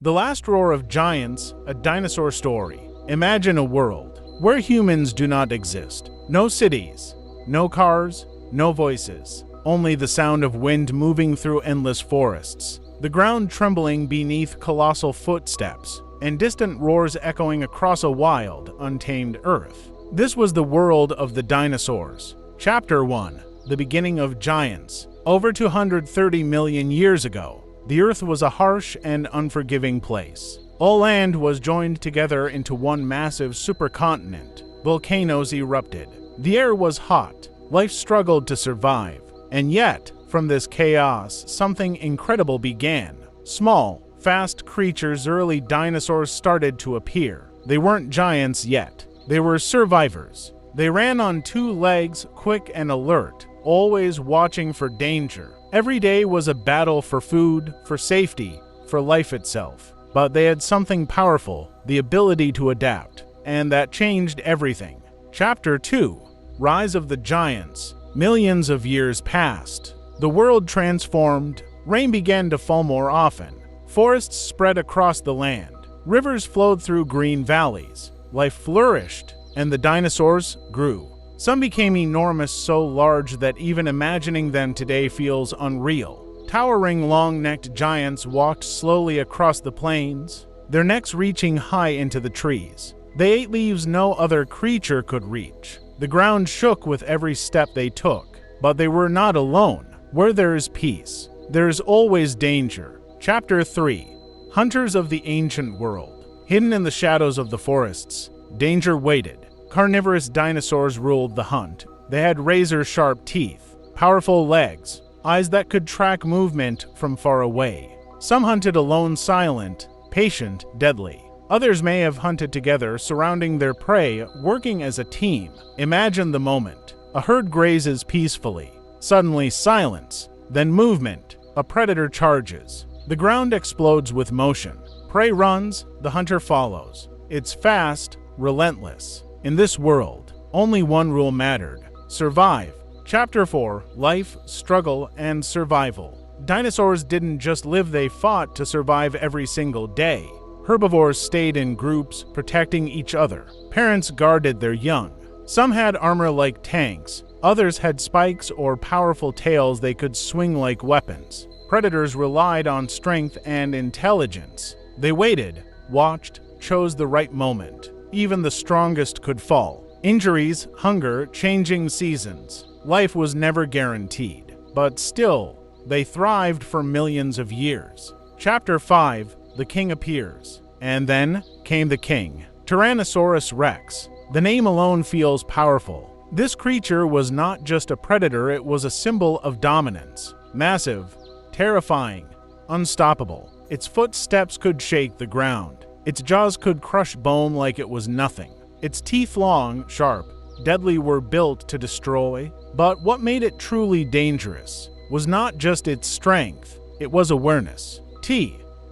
The Last Roar of Giants, a dinosaur story. Imagine a world where humans do not exist. No cities, no cars, no voices. Only the sound of wind moving through endless forests. The ground trembling beneath colossal footsteps, and distant roars echoing across a wild, untamed earth. This was the world of the dinosaurs. Chapter 1. The beginning of giants. Over 230 million years ago, the earth was a harsh and unforgiving place. All land was joined together into one massive supercontinent. Volcanoes erupted. The air was hot. Life struggled to survive. And yet, from this chaos, something incredible began. Small, fast creatures, early dinosaurs started to appear. They weren't giants yet. They were survivors. They ran on two legs, quick and alert, always watching for danger. Every day was a battle for food, for safety, for life itself. But they had something powerful, the ability to adapt, and that changed everything. Chapter 2. Rise of the Giants. Millions of years passed. The world transformed. Rain began to fall more often. Forests spread across the land. Rivers flowed through green valleys. Life flourished, and the dinosaurs grew. Some became enormous, so large that even imagining them today feels unreal. Towering, long-necked giants walked slowly across the plains, their necks reaching high into the trees. They ate leaves no other creature could reach. The ground shook with every step they took. But they were not alone. Where there is peace, there is always danger. Chapter 3. Hunters of the Ancient World. Hidden in the shadows of the forests, danger waited. Carnivorous dinosaurs ruled the hunt. They had razor-sharp teeth, powerful legs, eyes that could track movement from far away. Some hunted alone, silent, patient, deadly. Others may have hunted together, surrounding their prey, working as a team. Imagine the moment. A herd grazes peacefully. Suddenly silence, then movement. A predator charges. The ground explodes with motion. Prey runs, the hunter follows. It's fast, relentless. In this world, only one rule mattered: survive. Chapter 4. Life, Struggle, and Survival. Dinosaurs didn't just live, they fought to survive every single day. Herbivores stayed in groups, protecting each other. Parents guarded their young. Some had armor like tanks. Others had spikes or powerful tails they could swing like weapons. Predators relied on strength and intelligence. They waited, watched, chose the right moment. Even the strongest could fall. Injuries, hunger, changing seasons. Life was never guaranteed. But still, they thrived for millions of years. Chapter 5. The King Appears. And then came the king, Tyrannosaurus Rex. The name alone feels powerful. This creature was not just a predator, it was a symbol of dominance. Massive, terrifying, unstoppable. Its footsteps could shake the ground. Its jaws could crush bone like it was nothing. Its teeth, long, sharp, deadly, were built to destroy. But what made it truly dangerous was not just its strength, it was awareness.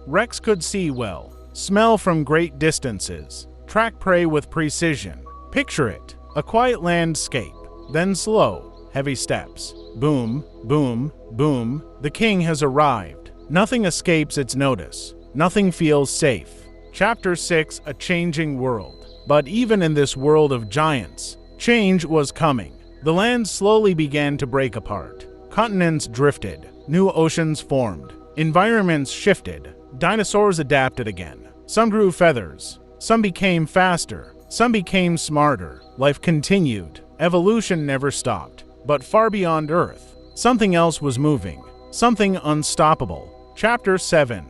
Rex could see well, smell from great distances, track prey with precision. Picture it, a quiet landscape, then slow, heavy steps. Boom, boom, boom. The king has arrived. Nothing escapes its notice. Nothing feels safe. Chapter 6. A Changing World. But even in this world of giants, change was coming. The land slowly began to break apart. Continents drifted. New oceans formed. Environments shifted. Dinosaurs adapted again. Some grew feathers. Some became faster. Some became smarter. Life continued. Evolution never stopped. But far beyond Earth, something else was moving. Something unstoppable. Chapter 7.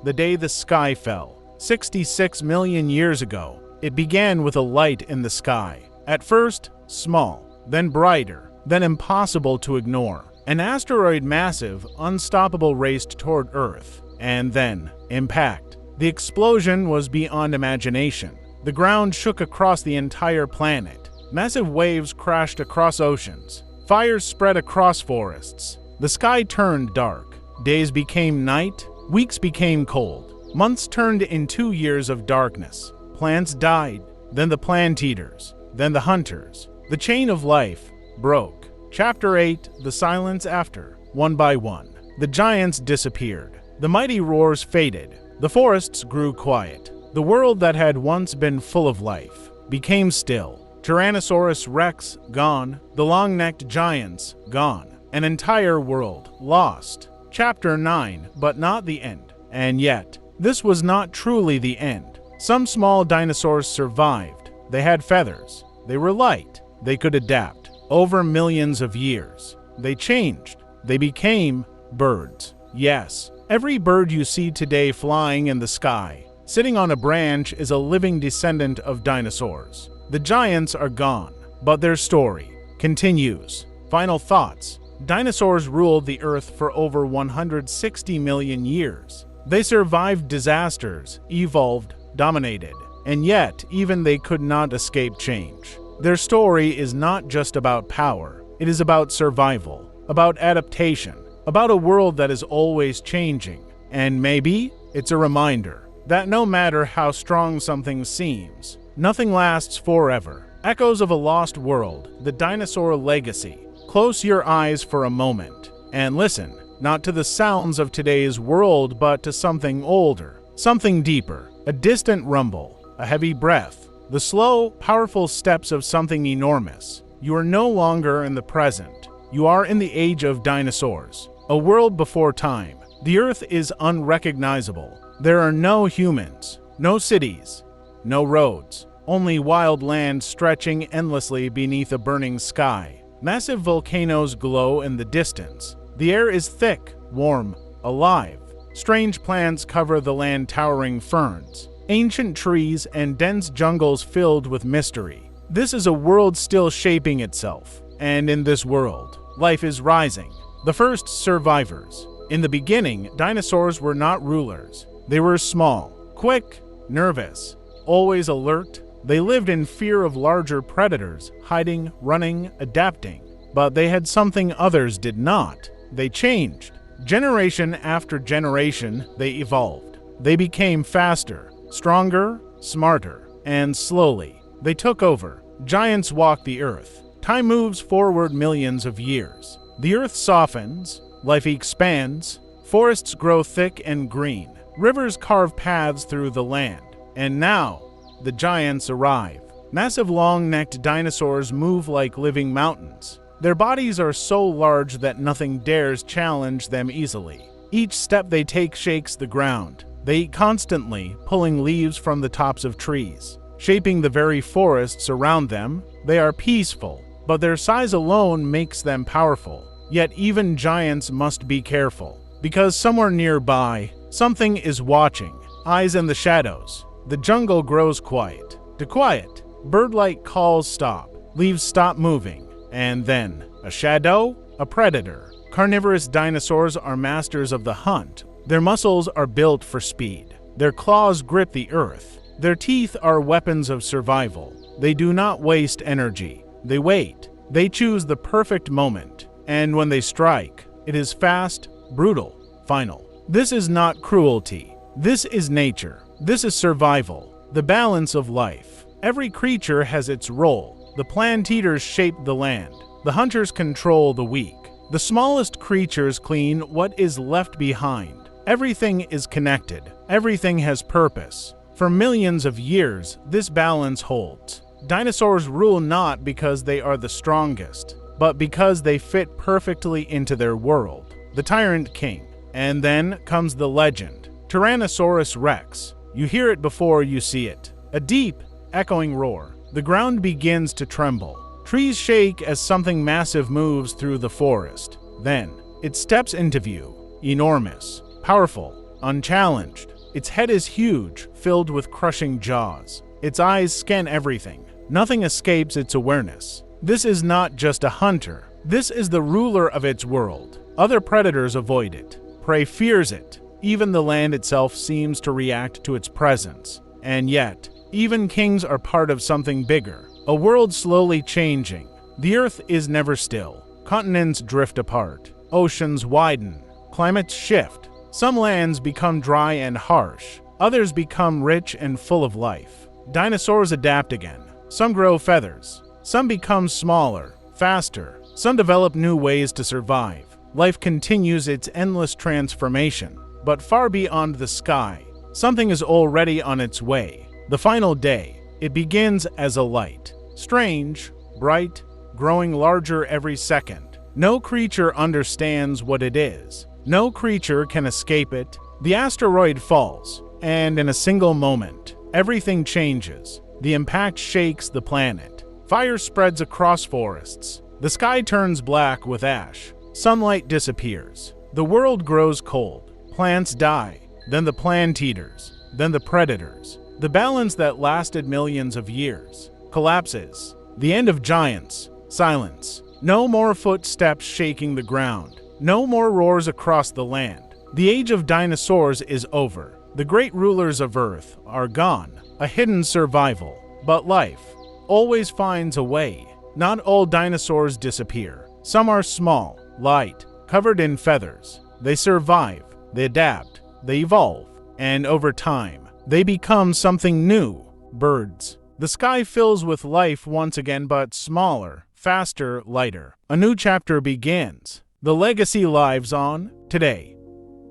The Day the Sky Fell. 66 million years ago, it began with a light in the sky. At first, small, then brighter, then impossible to ignore. An asteroid, massive, unstoppable, raced toward Earth. And then, impact. The explosion was beyond imagination. The ground shook across the entire planet. Massive waves crashed across oceans. Fires spread across forests. The sky turned dark. Days became night. Weeks became cold. Months turned into years of darkness. Plants died. Then the plant eaters. Then the hunters. The chain of life broke. Chapter 8. The Silence After. One by one, the giants disappeared. The mighty roars faded. The forests grew quiet. The world that had once been full of life became still. Tyrannosaurus rex gone, the long-necked giants gone, an entire world lost. Chapter 9, but not the end. And yet, this was not truly the end. Some small dinosaurs survived. They had feathers. They were light. They could adapt. Over millions of years, they changed. They became birds. Yes, every bird you see today flying in the sky, sitting on a branch, is a living descendant of dinosaurs. The giants are gone, but their story continues. Final thoughts. Dinosaurs ruled the Earth for over 160 million years. They survived disasters, evolved, dominated, and yet even they could not escape change. Their story is not just about power. It is about survival, about adaptation, about a world that is always changing. And maybe it's a reminder that no matter how strong something seems, nothing lasts forever. Echoes of a lost world, the dinosaur legacy. Close your eyes for a moment and listen, not to the sounds of today's world, but to something older, something deeper, a distant rumble, a heavy breath, the slow, powerful steps of something enormous. You are no longer in the present. You are in the age of dinosaurs, a world before time. The Earth is unrecognizable. There are no humans, no cities, no roads, only wild land stretching endlessly beneath a burning sky. Massive volcanoes glow in the distance. The air is thick, warm, alive. Strange plants cover the land, towering ferns, ancient trees, and dense jungles filled with mystery. This is a world still shaping itself, and in this world, life is rising. The first survivors. In the beginning, dinosaurs were not rulers. They were small, quick, nervous, always alert. They lived in fear of larger predators, hiding, running, adapting. But they had something others did not. They changed. Generation after generation, they evolved. They became faster, stronger, smarter, and slowly, they took over. Giants walk the earth. Time moves forward millions of years. The earth softens, life expands, forests grow thick and green, rivers carve paths through the land. And now, the giants arrive. Massive long-necked dinosaurs move like living mountains. Their bodies are so large that nothing dares challenge them easily. Each step they take shakes the ground. They eat constantly, pulling leaves from the tops of trees, shaping the very forests around them. They are peaceful, but their size alone makes them powerful. Yet even giants must be careful, because somewhere nearby, something is watching. Eyes in the shadows. The jungle grows quiet. To quiet, bird-like calls stop, leaves stop moving, and then a shadow, a predator. Carnivorous dinosaurs are masters of the hunt. Their muscles are built for speed. Their claws grip the earth. Their teeth are weapons of survival. They do not waste energy. They wait. They choose the perfect moment. And when they strike, it is fast, brutal, final. This is not cruelty. This is nature. This is survival, the balance of life. Every creature has its role. The plant eaters shape the land. The hunters control the weak. The smallest creatures clean what is left behind. Everything is connected. Everything has purpose. For millions of years, this balance holds. Dinosaurs rule not because they are the strongest, but because they fit perfectly into their world. The tyrant king. And then comes the legend, Tyrannosaurus rex. You hear it before you see it. A deep, echoing roar. The ground begins to tremble. Trees shake as something massive moves through the forest. Then, it steps into view. Enormous, powerful, unchallenged. Its head is huge, filled with crushing jaws. Its eyes scan everything. Nothing escapes its awareness. This is not just a hunter. This is the ruler of its world. Other predators avoid it. Prey fears it. Even the land itself seems to react to its presence. And yet, even kings are part of something bigger. A world slowly changing. The earth is never still. Continents drift apart. Oceans widen. Climates shift. Some lands become dry and harsh. Others become rich and full of life. Dinosaurs adapt again. Some grow feathers. Some become smaller, faster. Some develop new ways to survive. Life continues its endless transformation. But far beyond the sky, Something is already on its way. The final day. It begins as a light. Strange, bright, growing larger every second. No creature understands what it is. No creature can escape it. The asteroid falls, and in a single moment, everything changes. The impact shakes the planet. Fire spreads across forests. The sky turns black with ash. Sunlight disappears. The world grows cold. Plants die. Then the plant eaters. Then the predators. The balance that lasted millions of years collapses. The end of giants. Silence. No more footsteps shaking the ground. No more roars across the land. The age of dinosaurs is over. The great rulers of Earth are gone. A hidden survival. But life always finds a way. Not all dinosaurs disappear. Some are small, light, covered in feathers. They survive, they adapt, they evolve, and over time, they become something new. Birds. The sky fills with life once again, but smaller, faster, lighter. A new chapter begins. The legacy lives on. Today,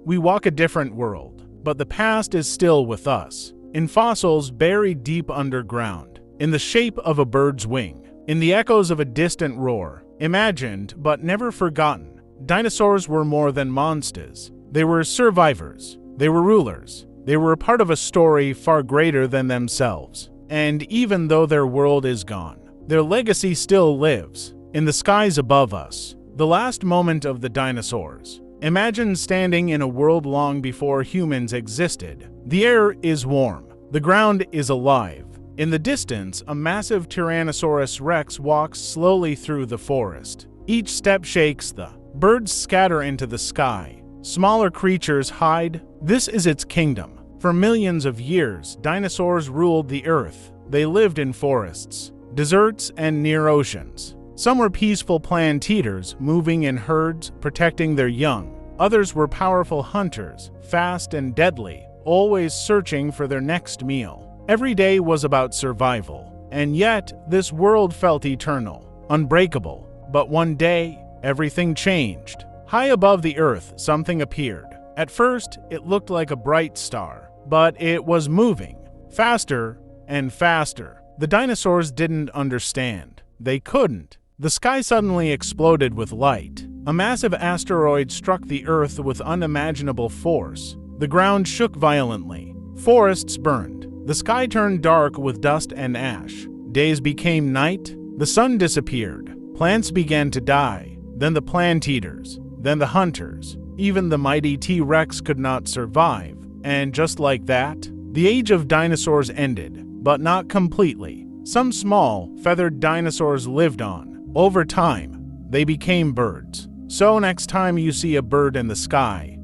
we walk a different world, but the past is still with us. In fossils buried deep underground, in the shape of a bird's wing, in the echoes of a distant roar, imagined but never forgotten, dinosaurs were more than monsters. They were survivors. They were rulers. They were a part of a story far greater than themselves. And even though their world is gone, their legacy still lives in the skies above us. The last moment of the dinosaurs. Imagine standing in a world long before humans existed. The air is warm. The ground is alive. In the distance, a massive Tyrannosaurus Rex walks slowly through the forest. Each step shakes the birds scatter into the sky. Smaller creatures hide. This is its kingdom. For millions of years, dinosaurs ruled the earth. They lived in forests, deserts, and near oceans. Some were peaceful plant eaters, moving in herds, protecting their young. Others were powerful hunters, fast and deadly, always searching for their next meal. Every day was about survival, and yet this world felt eternal, unbreakable. But one day, everything changed. High above the earth, something appeared. At first, it looked like a bright star, but it was moving, faster and faster. The dinosaurs didn't understand. They couldn't. The sky suddenly exploded with light. A massive asteroid struck the Earth with unimaginable force. The ground shook violently. Forests burned. The sky turned dark with dust and ash. Days became night. The sun disappeared. Plants began to die. Then the plant eaters. Then the hunters. Even the mighty T-Rex could not survive. And just like that, the age of dinosaurs ended, but not completely. Some small, feathered dinosaurs lived on. Over time, they became birds. So next time you see a bird in the sky,